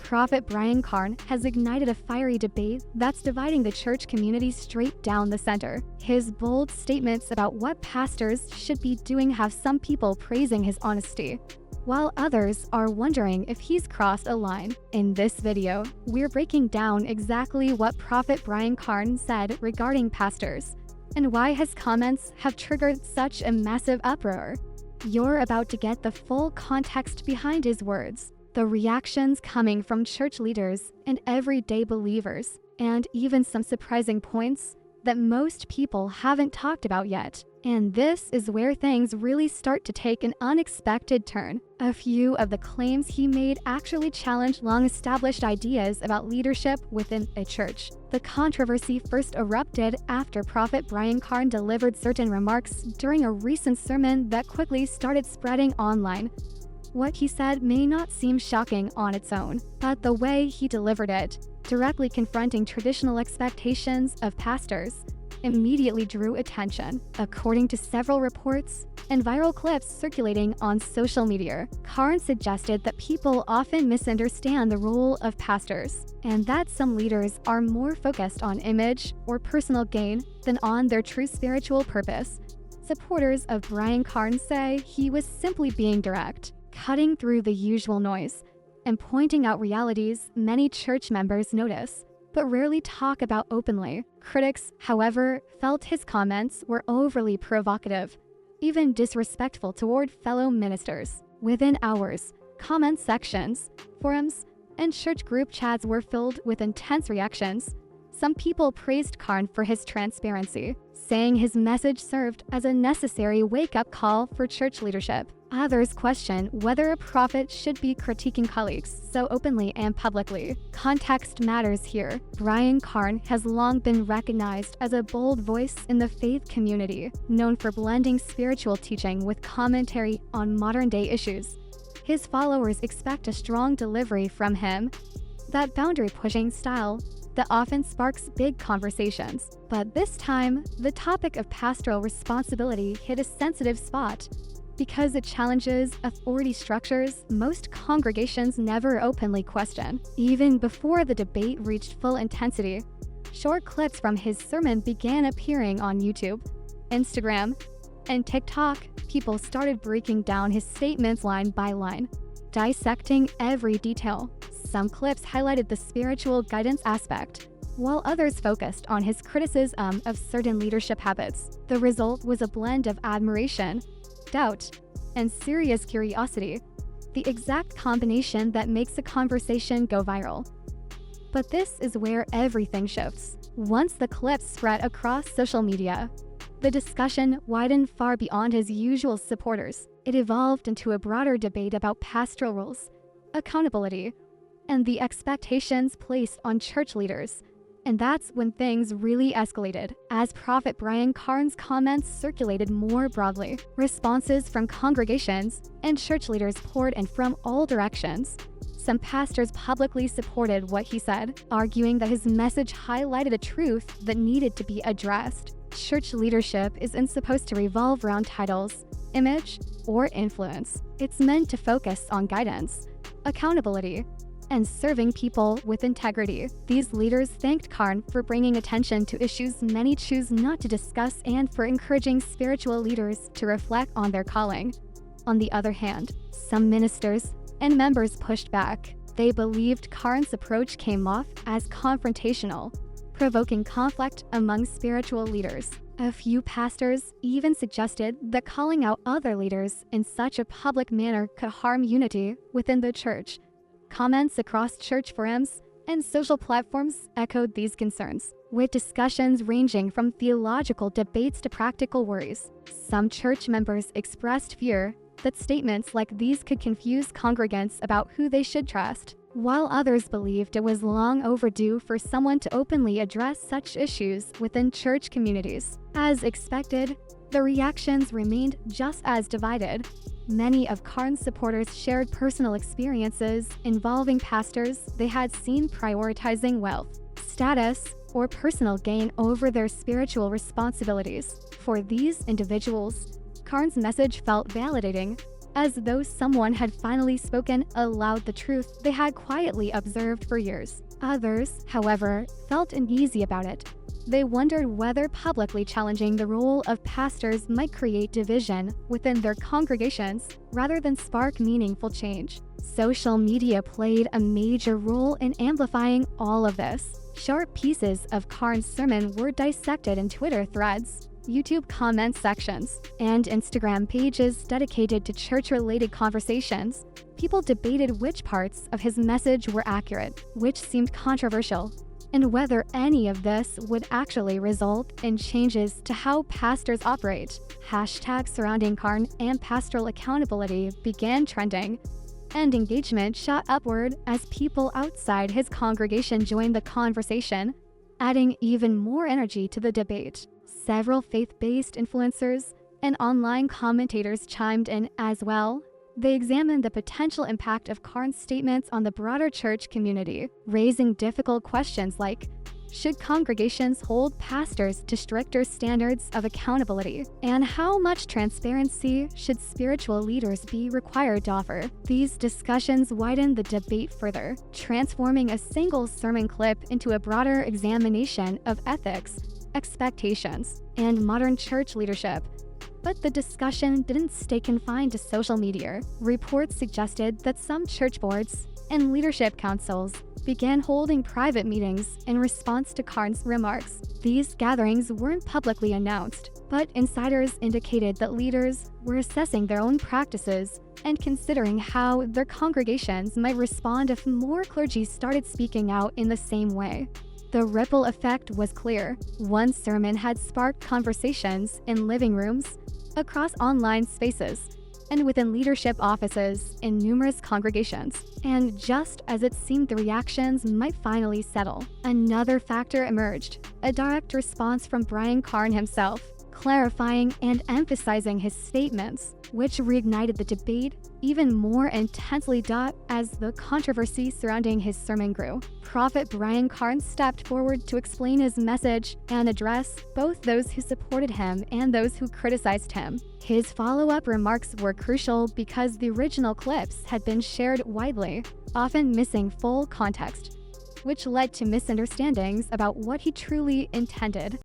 Prophet Brian Carn has ignited a fiery debate that's dividing the church community straight down the center. His bold statements about what pastors should be doing have some people praising his honesty, while others are wondering if he's crossed a line. In this video, we're breaking down exactly what Prophet Brian Carn said regarding pastors, and why his comments have triggered such a massive uproar. You're about to get the full context behind his words, the reactions coming from church leaders and everyday believers, and even some surprising points that most people haven't talked about yet. And this is where things really start to take an unexpected turn. A few of the claims he made actually challenge long-established ideas about leadership within a church. The controversy first erupted after Prophet Brian Carn delivered certain remarks during a recent sermon that quickly started spreading online. What he said may not seem shocking on its own, but the way he delivered it, directly confronting traditional expectations of pastors, immediately drew attention. According to several reports and viral clips circulating on social media, Carn suggested that people often misunderstand the role of pastors, and that some leaders are more focused on image or personal gain than on their true spiritual purpose. Supporters of Brian Carn say he was simply being direct, cutting through the usual noise, and pointing out realities many church members notice, but rarely talk about openly. Critics, however, felt his comments were overly provocative, even disrespectful toward fellow ministers. Within hours, comment sections, forums, and church group chats were filled with intense reactions. Some people praised Carn for his transparency, saying his message served as a necessary wake-up call for church leadership. Others question whether a prophet should be critiquing colleagues so openly and publicly. Context matters here. Brian Carn has long been recognized as a bold voice in the faith community, known for blending spiritual teaching with commentary on modern-day issues. His followers expect a strong delivery from him, that boundary-pushing style that often sparks big conversations. But this time, the topic of pastoral responsibility hit a sensitive spot. Because it challenges authority structures most congregations never openly question. Even before the debate reached full intensity, short clips from his sermon began appearing on YouTube, Instagram, and TikTok. People started breaking down his statements line by line, dissecting every detail. Some clips highlighted the spiritual guidance aspect, while others focused on his criticism of certain leadership habits. The result was a blend of admiration, doubt, and serious curiosity, the exact combination that makes a conversation go viral. But this is where everything shifts. Once the clips spread across social media, the discussion widened far beyond his usual supporters. It evolved into a broader debate about pastoral roles, accountability, and the expectations placed on church leaders. And that's when things really escalated. As Prophet Brian Carn's comments circulated more broadly, responses from congregations and church leaders poured in from all directions. Some pastors publicly supported what he said, arguing that his message highlighted a truth that needed to be addressed. Church leadership isn't supposed to revolve around titles, image, or influence. It's meant to focus on guidance, accountability, and serving people with integrity. These leaders thanked Carn for bringing attention to issues many choose not to discuss and for encouraging spiritual leaders to reflect on their calling. On the other hand, some ministers and members pushed back. They believed Carn's approach came off as confrontational, provoking conflict among spiritual leaders. A few pastors even suggested that calling out other leaders in such a public manner could harm unity within the church. Comments across church forums and social platforms echoed these concerns, with discussions ranging from theological debates to practical worries. Some church members expressed fear that statements like these could confuse congregants about who they should trust, while others believed it was long overdue for someone to openly address such issues within church communities. As expected, the reactions remained just as divided. Many of Carn's supporters shared personal experiences involving pastors they had seen prioritizing wealth, status, or personal gain over their spiritual responsibilities. For these individuals, Carn's message felt validating as though someone had finally spoken aloud the truth they had quietly observed for years. Others, however, felt uneasy about it. They wondered whether publicly challenging the role of pastors might create division within their congregations rather than spark meaningful change. Social media played a major role in amplifying all of this. Short pieces of Carn's sermon were dissected in Twitter threads, YouTube comment sections, and Instagram pages dedicated to church-related conversations. People debated which parts of his message were accurate, which seemed controversial, and whether any of this would actually result in changes to how pastors operate. Hashtags surrounding Carn and pastoral accountability began trending, and engagement shot upward as people outside his congregation joined the conversation, adding even more energy to the debate. Several faith-based influencers and online commentators chimed in as well. They examined the potential impact of Carn's statements on the broader church community, raising difficult questions like, should congregations hold pastors to stricter standards of accountability? And how much transparency should spiritual leaders be required to offer? These discussions widened the debate further, transforming a single sermon clip into a broader examination of ethics, expectations, and modern church leadership. But the discussion didn't stay confined to social media. Reports suggested that some church boards and leadership councils began holding private meetings in response to Carn's remarks. These gatherings weren't publicly announced, but insiders indicated that leaders were assessing their own practices and considering how their congregations might respond if more clergy started speaking out in the same way. The ripple effect was clear. One sermon had sparked conversations in living rooms, across online spaces, and within leadership offices in numerous congregations. And just as it seemed the reactions might finally settle, another factor emerged, a direct response from Brian Carn himself, clarifying and emphasizing his statements, which reignited the debate even more intensely as the controversy surrounding his sermon grew. Prophet Brian Carn stepped forward to explain his message and address both those who supported him and those who criticized him. His follow-up remarks were crucial because the original clips had been shared widely, often missing full context, which led to misunderstandings about what he truly intended.